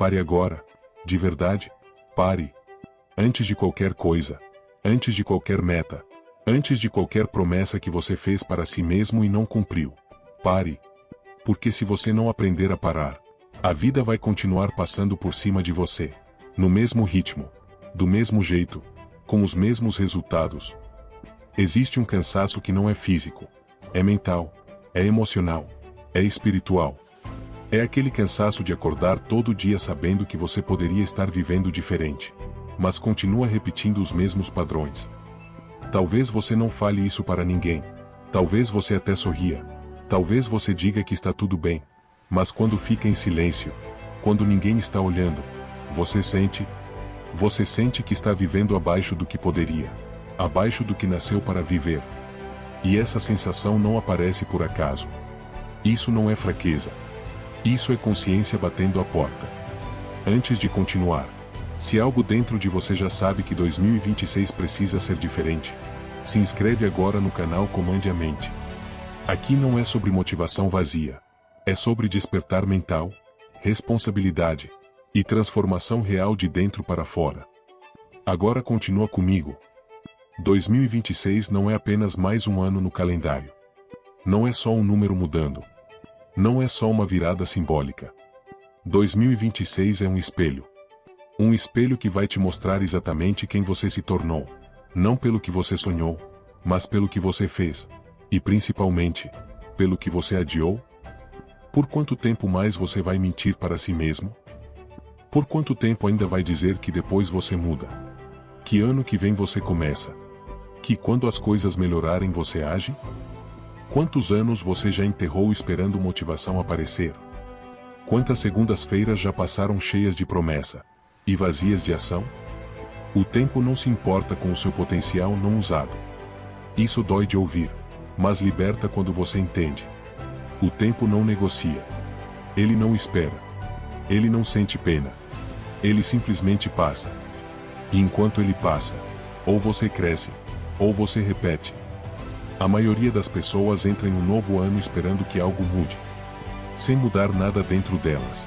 Pare agora. De verdade, pare. Antes de qualquer coisa. Antes de qualquer meta. Antes de qualquer promessa que você fez para si mesmo e não cumpriu. Pare. Porque se você não aprender a parar, a vida vai continuar passando por cima de você. No mesmo ritmo. Do mesmo jeito. Com os mesmos resultados. Existe um cansaço que não é físico. É mental. É emocional. É espiritual. É aquele cansaço de acordar todo dia sabendo que você poderia estar vivendo diferente, mas continua repetindo os mesmos padrões. Talvez você não fale isso para ninguém. Talvez você até sorria. Talvez você diga que está tudo bem. Mas quando fica em silêncio, quando ninguém está olhando, você sente que está vivendo abaixo do que poderia, abaixo do que nasceu para viver. E essa sensação não aparece por acaso. Isso não é fraqueza. Isso é consciência batendo a porta. Antes de continuar, se algo dentro de você já sabe que 2026 precisa ser diferente, se inscreve agora no canal Comande a Mente. Aqui não é sobre motivação vazia. É sobre despertar mental, responsabilidade e transformação real de dentro para fora. Agora continua comigo. 2026 não é apenas mais um ano no calendário. Não é só um número mudando. Não é só uma virada simbólica. 2026 é um espelho. Um espelho que vai te mostrar exatamente quem você se tornou. Não pelo que você sonhou, mas pelo que você fez. E principalmente, pelo que você adiou. Por quanto tempo mais você vai mentir para si mesmo? Por quanto tempo ainda vai dizer que depois você muda? Que ano que vem você começa? Que quando as coisas melhorarem você age? Quantos anos você já enterrou esperando motivação aparecer? Quantas segundas-feiras já passaram cheias de promessa e vazias de ação? O tempo não se importa com o seu potencial não usado. Isso dói de ouvir, mas liberta quando você entende. O tempo não negocia. Ele não espera. Ele não sente pena. Ele simplesmente passa. E enquanto ele passa, ou você cresce, ou você repete. A maioria das pessoas entra em um novo ano esperando que algo mude, sem mudar nada dentro delas.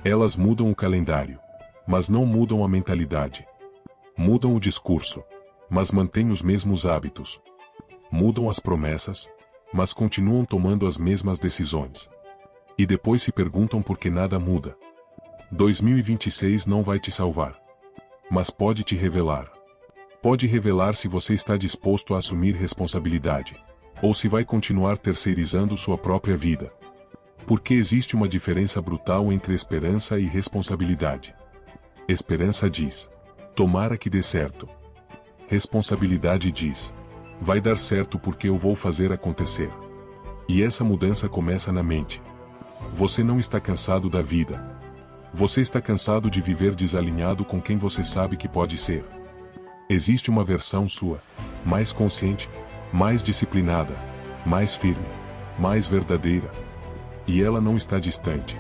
Elas mudam o calendário, mas não mudam a mentalidade. Mudam o discurso, mas mantêm os mesmos hábitos. Mudam as promessas, mas continuam tomando as mesmas decisões. E depois se perguntam por que nada muda. 2026 não vai te salvar, mas pode te revelar. Pode revelar se você está disposto a assumir responsabilidade, ou se vai continuar terceirizando sua própria vida. Porque existe uma diferença brutal entre esperança e responsabilidade. Esperança diz: tomara que dê certo. Responsabilidade diz: vai dar certo porque eu vou fazer acontecer. E essa mudança começa na mente. Você não está cansado da vida. Você está cansado de viver desalinhado com quem você sabe que pode ser. Existe uma versão sua, mais consciente, mais disciplinada, mais firme, mais verdadeira. E ela não está distante.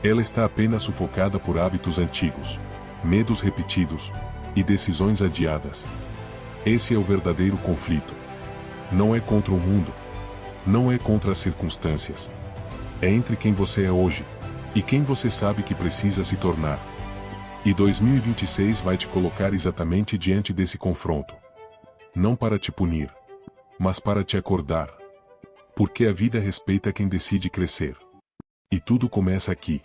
Ela está apenas sufocada por hábitos antigos, medos repetidos e decisões adiadas. Esse é o verdadeiro conflito. Não é contra o mundo. Não é contra as circunstâncias. É entre quem você é hoje e quem você sabe que precisa se tornar. E 2026 vai te colocar exatamente diante desse confronto. Não para te punir, mas para te acordar. Porque a vida respeita quem decide crescer. E tudo começa aqui.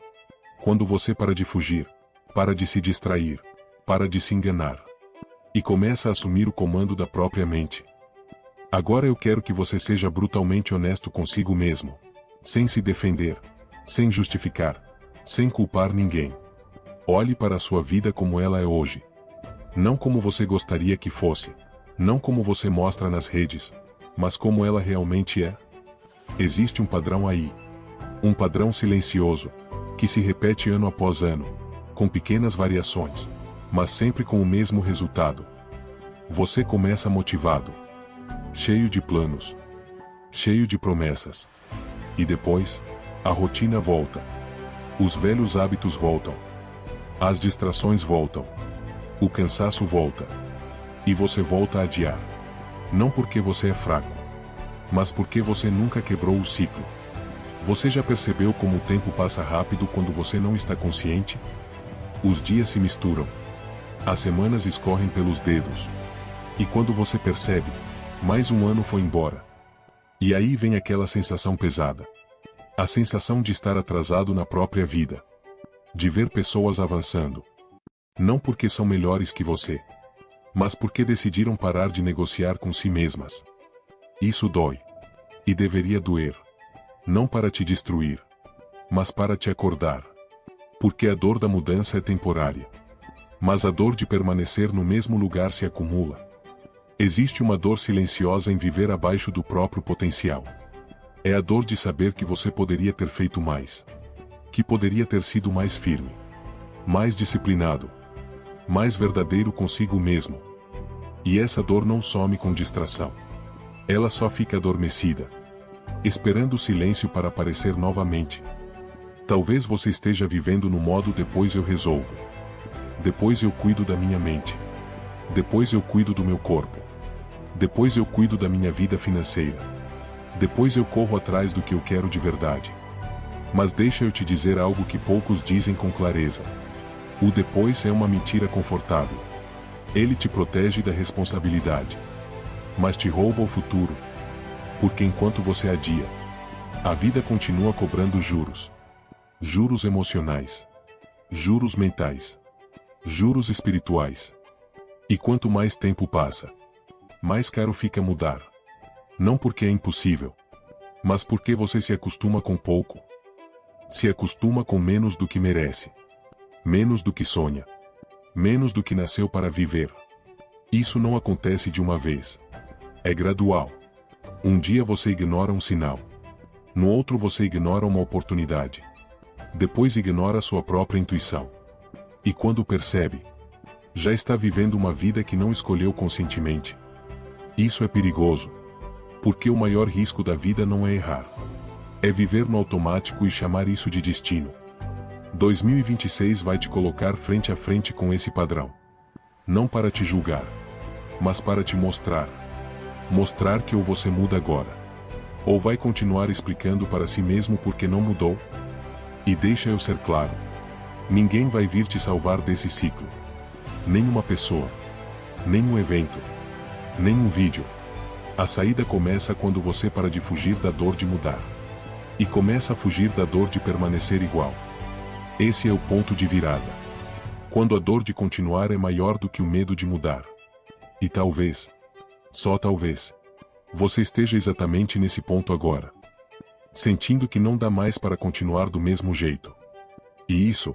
Quando você para de fugir, para de se distrair, para de se enganar. E começa a assumir o comando da própria mente. Agora eu quero que você seja brutalmente honesto consigo mesmo. Sem se defender, sem justificar, sem culpar ninguém. Olhe para a sua vida como ela é hoje. Não como você gostaria que fosse. Não como você mostra nas redes, mas como ela realmente é. Existe um padrão aí. Um padrão silencioso, que se repete ano após ano, com pequenas variações, mas sempre com o mesmo resultado. Você começa motivado, cheio de planos, cheio de promessas. E depois, a rotina volta. Os velhos hábitos voltam. As distrações voltam. O cansaço volta. E você volta a adiar. Não porque você é fraco, mas porque você nunca quebrou o ciclo. Você já percebeu como o tempo passa rápido quando você não está consciente? Os dias se misturam. As semanas escorrem pelos dedos. E quando você percebe, mais um ano foi embora. E aí vem aquela sensação pesada. A sensação de estar atrasado na própria vida. De ver pessoas avançando. Não porque são melhores que você, mas porque decidiram parar de negociar com si mesmas. Isso dói. E deveria doer. Não para te destruir, mas para te acordar. Porque a dor da mudança é temporária. Mas a dor de permanecer no mesmo lugar se acumula. Existe uma dor silenciosa em viver abaixo do próprio potencial. É a dor de saber que você poderia ter feito mais. Que poderia ter sido mais firme. Mais disciplinado. Mais verdadeiro consigo mesmo. E essa dor não some com distração. Ela só fica adormecida. Esperando o silêncio para aparecer novamente. Talvez você esteja vivendo no modo depois eu resolvo. Depois eu cuido da minha mente. Depois eu cuido do meu corpo. Depois eu cuido da minha vida financeira. Depois eu corro atrás do que eu quero de verdade. Mas deixa eu te dizer algo que poucos dizem com clareza. O depois é uma mentira confortável. Ele te protege da responsabilidade. Mas te rouba o futuro. Porque enquanto você adia, a vida continua cobrando juros. Juros emocionais. Juros mentais. Juros espirituais. E quanto mais tempo passa, mais caro fica mudar. Não porque é impossível, mas porque você se acostuma com pouco. Se acostuma com menos do que merece. Menos do que sonha. Menos do que nasceu para viver. Isso não acontece de uma vez. É gradual. Um dia você ignora um sinal. No outro você ignora uma oportunidade. Depois ignora sua própria intuição. E quando percebe, já está vivendo uma vida que não escolheu conscientemente. Isso é perigoso. Porque o maior risco da vida não é errar. É viver no automático e chamar isso de destino. 2026 vai te colocar frente a frente com esse padrão. Não para te julgar, mas para te mostrar. Mostrar que ou você muda agora, ou vai continuar explicando para si mesmo porque não mudou. E deixa eu ser claro. Ninguém vai vir te salvar desse ciclo. Nenhuma pessoa. Nenhum evento. Nenhum vídeo. A saída começa quando você para de fugir da dor de mudar. E começa a fugir da dor de permanecer igual. Esse é o ponto de virada. Quando a dor de continuar é maior do que o medo de mudar. E talvez, só talvez, você esteja exatamente nesse ponto agora. Sentindo que não dá mais para continuar do mesmo jeito. E isso,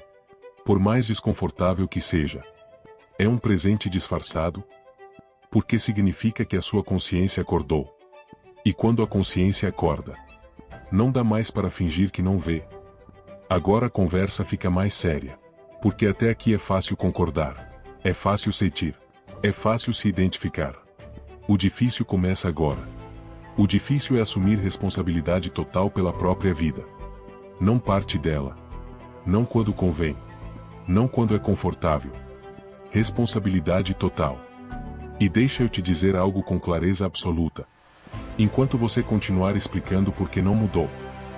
por mais desconfortável que seja, é um presente disfarçado, porque significa que a sua consciência acordou. E quando a consciência acorda, não dá mais para fingir que não vê. Agora a conversa fica mais séria, porque até aqui é fácil concordar, é fácil sentir, é fácil se identificar. O difícil começa agora. O difícil é assumir responsabilidade total pela própria vida. Não parte dela. Não quando convém. Não quando é confortável. Responsabilidade total. E deixa eu te dizer algo com clareza absoluta. Enquanto você continuar explicando por que não mudou,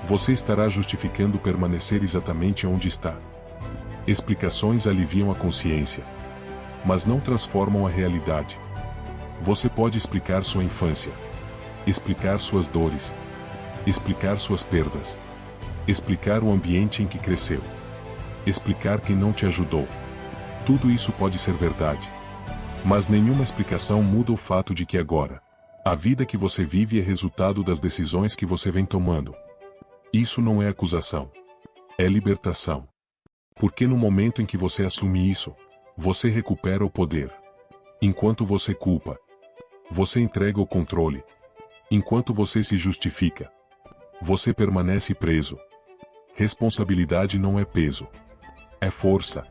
você estará justificando permanecer exatamente onde está. Explicações aliviam a consciência, mas não transformam a realidade. Você pode explicar sua infância, explicar suas dores, explicar suas perdas, explicar o ambiente em que cresceu, explicar quem não te ajudou. Tudo isso pode ser verdade. Mas nenhuma explicação muda o fato de que agora, a vida que você vive é resultado das decisões que você vem tomando. Isso não é acusação. É libertação. Porque no momento em que você assume isso, você recupera o poder. Enquanto você culpa, você entrega o controle. Enquanto você se justifica, você permanece preso. Responsabilidade não é peso. É força.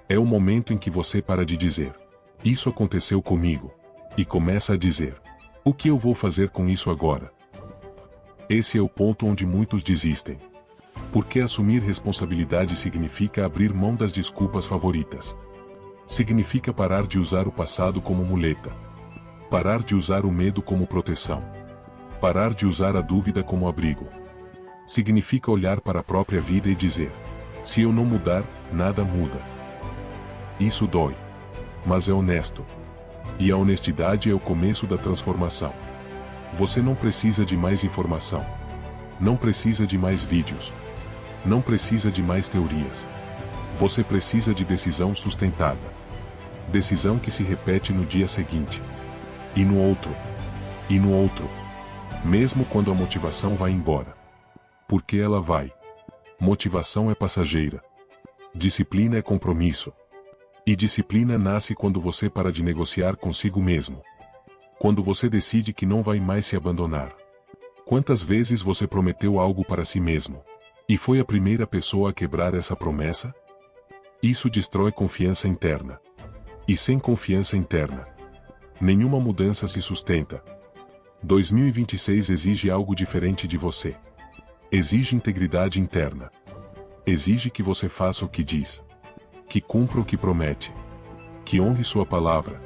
É o momento em que você para de dizer: isso aconteceu comigo. E começa a dizer: o que eu vou fazer com isso agora? Esse é o ponto onde muitos desistem. Porque assumir responsabilidade significa abrir mão das desculpas favoritas. Significa parar de usar o passado como muleta. Parar de usar o medo como proteção. Parar de usar a dúvida como abrigo. Significa olhar para a própria vida e dizer: se eu não mudar, nada muda. Isso dói. Mas é honesto. E a honestidade é o começo da transformação. Você não precisa de mais informação. Não precisa de mais vídeos. Não precisa de mais teorias. Você precisa de decisão sustentada. Decisão que se repete no dia seguinte. E no outro. E no outro. Mesmo quando a motivação vai embora. Porque ela vai. Motivação é passageira. Disciplina é compromisso. E disciplina nasce quando você para de negociar consigo mesmo. Quando você decide que não vai mais se abandonar. Quantas vezes você prometeu algo para si mesmo? E foi a primeira pessoa a quebrar essa promessa? Isso destrói confiança interna. E sem confiança interna, nenhuma mudança se sustenta. 2026 exige algo diferente de você. Exige integridade interna. Exige que você faça o que diz. Que cumpra o que promete. Que honre sua palavra.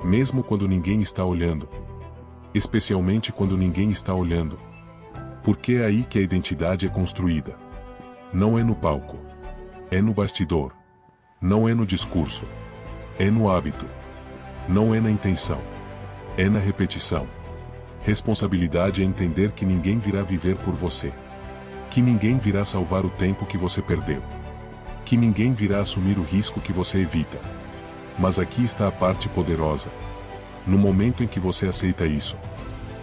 Mesmo quando ninguém está olhando. Especialmente quando ninguém está olhando. Porque é aí que a identidade é construída. Não é no palco. É no bastidor. Não é no discurso. É no hábito. Não é na intenção. É na repetição. Responsabilidade é entender que ninguém virá viver por você. Que ninguém virá salvar o tempo que você perdeu. Que ninguém virá assumir o risco que você evita. Mas aqui está a parte poderosa. No momento em que você aceita isso,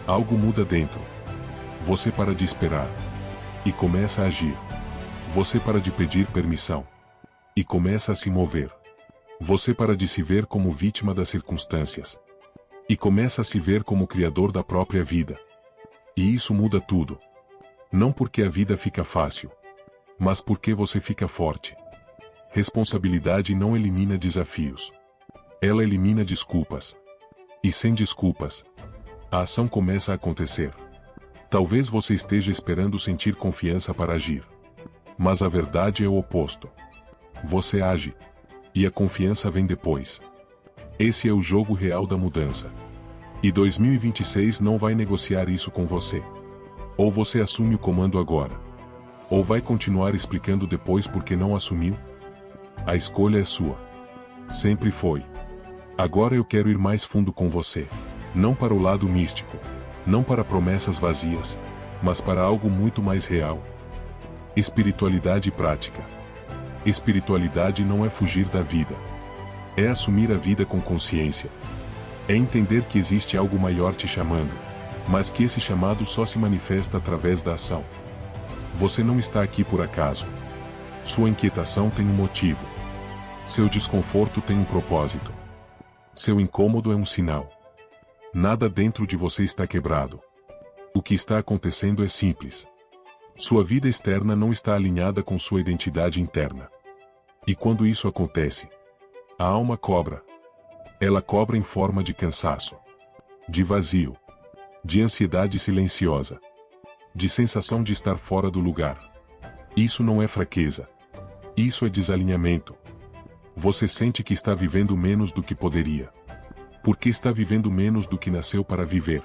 algo muda dentro. Você para de esperar. E começa a agir. Você para de pedir permissão. E começa a se mover. Você para de se ver como vítima das circunstâncias. E começa a se ver como criador da própria vida. E isso muda tudo. Não porque a vida fica fácil. Mas porque você fica forte. Responsabilidade não elimina desafios. Ela elimina desculpas. E sem desculpas, a ação começa a acontecer. Talvez você esteja esperando sentir confiança para agir. Mas a verdade é o oposto. Você age. E a confiança vem depois. Esse é o jogo real da mudança. E 2026 não vai negociar isso com você. Ou você assume o comando agora. Ou vai continuar explicando depois porque não assumiu? A escolha é sua. Sempre foi. Agora eu quero ir mais fundo com você. Não para o lado místico. Não para promessas vazias. Mas para algo muito mais real. Espiritualidade prática. Espiritualidade não é fugir da vida. É assumir a vida com consciência. É entender que existe algo maior te chamando. Mas que esse chamado só se manifesta através da ação. Você não está aqui por acaso. Sua inquietação tem um motivo. Seu desconforto tem um propósito. Seu incômodo é um sinal. Nada dentro de você está quebrado. O que está acontecendo é simples. Sua vida externa não está alinhada com sua identidade interna. E quando isso acontece, a alma cobra. Ela cobra em forma de cansaço, de vazio, de ansiedade silenciosa, de sensação de estar fora do lugar. Isso não é fraqueza. Isso é desalinhamento. Você sente que está vivendo menos do que poderia. Porque está vivendo menos do que nasceu para viver.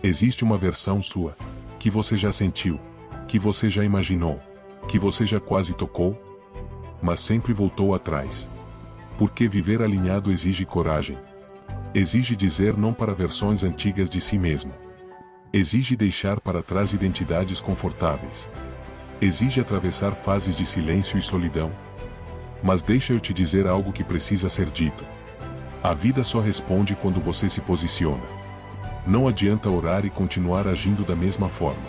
Existe uma versão sua, que você já sentiu, que você já imaginou, que você já quase tocou, mas sempre voltou atrás. Porque viver alinhado exige coragem. Exige dizer não para versões antigas de si mesmo. Exige deixar para trás identidades confortáveis. Exige atravessar fases de silêncio e solidão. Mas deixa eu te dizer algo que precisa ser dito. A vida só responde quando você se posiciona. Não adianta orar e continuar agindo da mesma forma.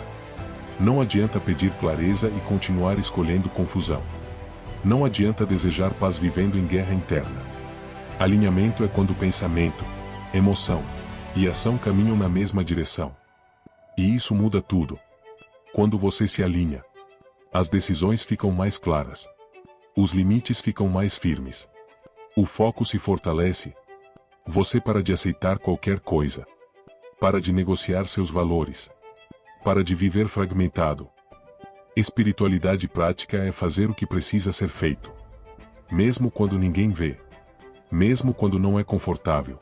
Não adianta pedir clareza e continuar escolhendo confusão. Não adianta desejar paz vivendo em guerra interna. Alinhamento é quando pensamento, emoção e ação caminham na mesma direção. E isso muda tudo. Quando você se alinha, as decisões ficam mais claras. Os limites ficam mais firmes. O foco se fortalece. Você para de aceitar qualquer coisa. Para de negociar seus valores. Para de viver fragmentado. Espiritualidade prática é fazer o que precisa ser feito. Mesmo quando ninguém vê. Mesmo quando não é confortável.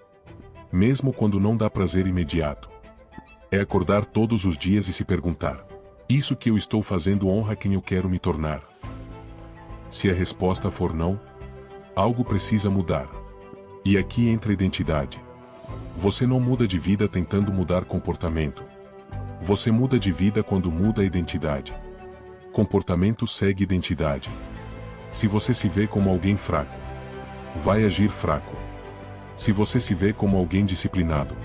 Mesmo quando não dá prazer imediato. É acordar todos os dias e se perguntar: isso que eu estou fazendo honra quem eu quero me tornar? Se a resposta for não, Algo precisa mudar. E aqui entra a identidade. Você não muda de vida tentando mudar comportamento. Você muda de vida quando muda a identidade. Comportamento segue identidade. Se você se vê como alguém fraco, vai agir fraco. Se você se vê como alguém disciplinado,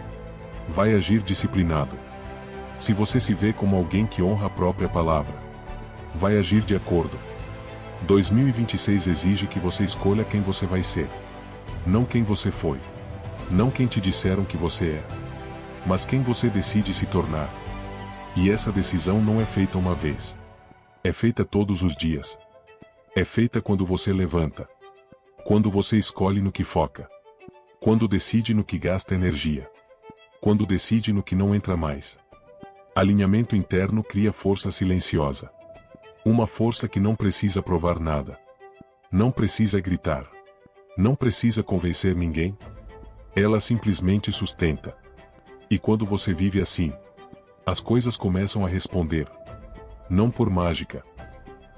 vai agir disciplinado. Se você se vê como alguém que honra a própria palavra, vai agir de acordo. 2026 exige que você escolha quem você vai ser. Não quem você foi. Não quem te disseram que você é. Mas quem você decide se tornar. E essa decisão não é feita uma vez. É feita todos os dias. É feita quando você levanta. Quando você escolhe no que foca. Quando decide no que gasta energia. Quando decide no que não entra mais. Alinhamento interno cria força silenciosa. Uma força que não precisa provar nada. Não precisa gritar. Não precisa convencer ninguém. Ela simplesmente sustenta. E quando você vive assim, as coisas começam a responder. Não por mágica,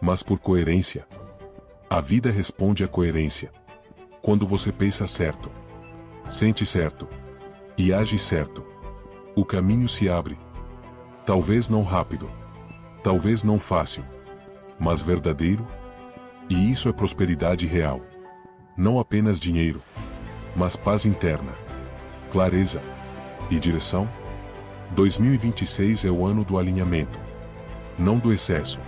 mas por coerência. A vida responde à coerência. Quando você pensa certo, sente certo e age certo, o caminho se abre. Talvez não rápido, talvez não fácil, mas verdadeiro. E isso é prosperidade real. Não apenas dinheiro, mas paz interna, clareza e direção. 2026 é o ano do alinhamento. Não do excesso.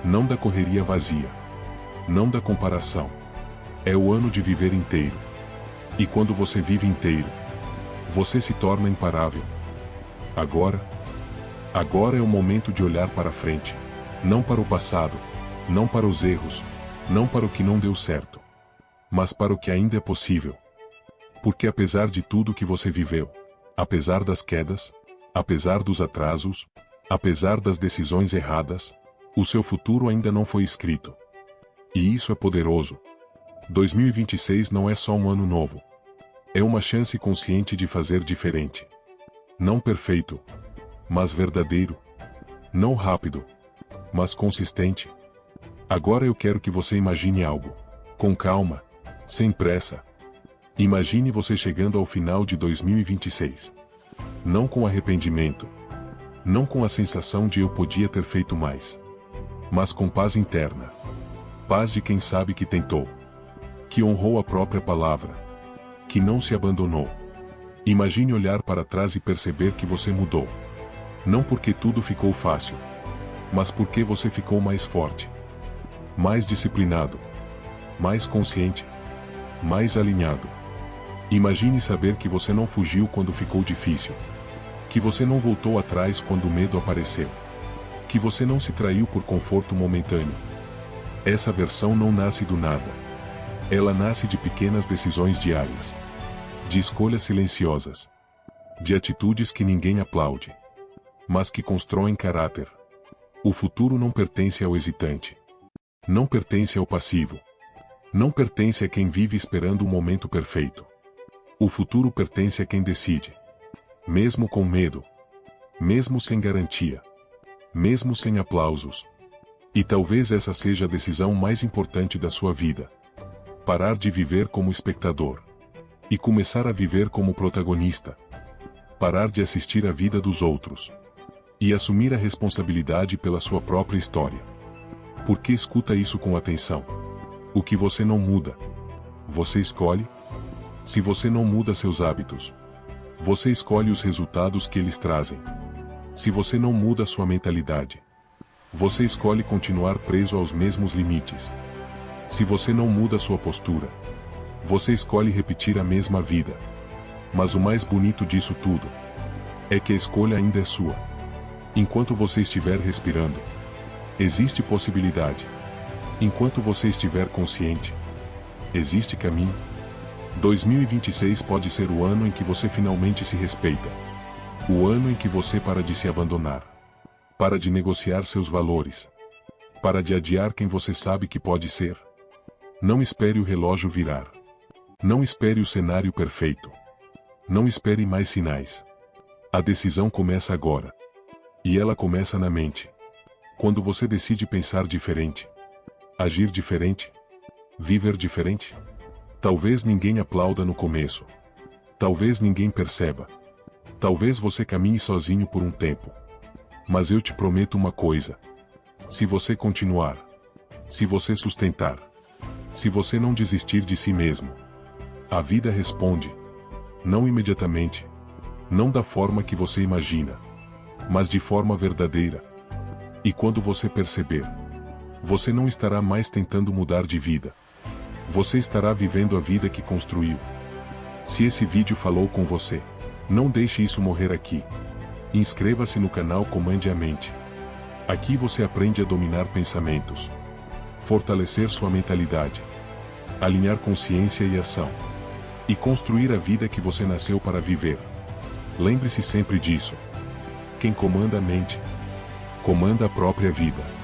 Não da correria vazia. Não da comparação. É o ano de viver inteiro. E quando você vive inteiro, você se torna imparável. Agora é o momento de olhar para frente. Não para o passado. Não para os erros. Não para o que não deu certo. Mas para o que ainda é possível. Porque apesar de tudo que você viveu, apesar das quedas, apesar dos atrasos, apesar das decisões erradas, o seu futuro ainda não foi escrito. E isso é poderoso. 2026 não é só um ano novo. É uma chance consciente de fazer diferente. Não perfeito, mas verdadeiro. Não rápido, mas consistente. Agora eu quero que você imagine algo. Com calma, sem pressa. Imagine você chegando ao final de 2026. Não com arrependimento. Não com a sensação de eu podia ter feito mais. Mas com paz interna. Paz de quem sabe que tentou. Que honrou a própria palavra. Que não se abandonou. Imagine olhar para trás e perceber que você mudou. Não porque tudo ficou fácil. Mas porque você ficou mais forte. Mais disciplinado. Mais consciente. Mais alinhado. Imagine saber que você não fugiu quando ficou difícil. Que você não voltou atrás quando o medo apareceu. Que você não se traiu por conforto momentâneo. Essa versão não nasce do nada. Ela nasce de pequenas decisões diárias. De escolhas silenciosas. De atitudes que ninguém aplaude. Mas que constroem caráter. O futuro não pertence ao hesitante. Não pertence ao passivo. Não pertence a quem vive esperando o momento perfeito. O futuro pertence a quem decide. Mesmo com medo. Mesmo sem garantia. Mesmo sem aplausos. E talvez essa seja a decisão mais importante da sua vida. Parar de viver como espectador. E começar a viver como protagonista. Parar de assistir a vida dos outros. E assumir a responsabilidade pela sua própria história. Porque escuta isso com atenção. O que você não muda, você escolhe? Se você não muda seus hábitos, você escolhe os resultados que eles trazem. Se você não muda sua mentalidade, você escolhe continuar preso aos mesmos limites. Se você não muda sua postura, você escolhe repetir a mesma vida. Mas o mais bonito disso tudo é que a escolha ainda é sua. Enquanto você estiver respirando, existe possibilidade. Enquanto você estiver consciente, existe caminho. 2026 pode ser o ano em que você finalmente se respeita. O ano em que você para de se abandonar. Para de negociar seus valores. Para de adiar quem você sabe que pode ser. Não espere o relógio virar. Não espere o cenário perfeito. Não espere mais sinais. A decisão começa agora. E ela começa na mente. Quando você decide pensar diferente. Agir diferente. Viver diferente. Talvez ninguém aplauda no começo. Talvez ninguém perceba. Talvez você caminhe sozinho por um tempo. Mas eu te prometo uma coisa. Se você continuar, se você sustentar, se você não desistir de si mesmo, a vida responde. Não imediatamente, não da forma que você imagina, mas de forma verdadeira. E quando você perceber, você não estará mais tentando mudar de vida. Você estará vivendo a vida que construiu. Se esse vídeo falou com você, não deixe isso morrer aqui. Inscreva-se no canal Comande a Mente. Aqui você aprende a dominar pensamentos, fortalecer sua mentalidade, alinhar consciência e ação, e construir a vida que você nasceu para viver. Lembre-se sempre disso. Quem comanda a mente, comanda a própria vida.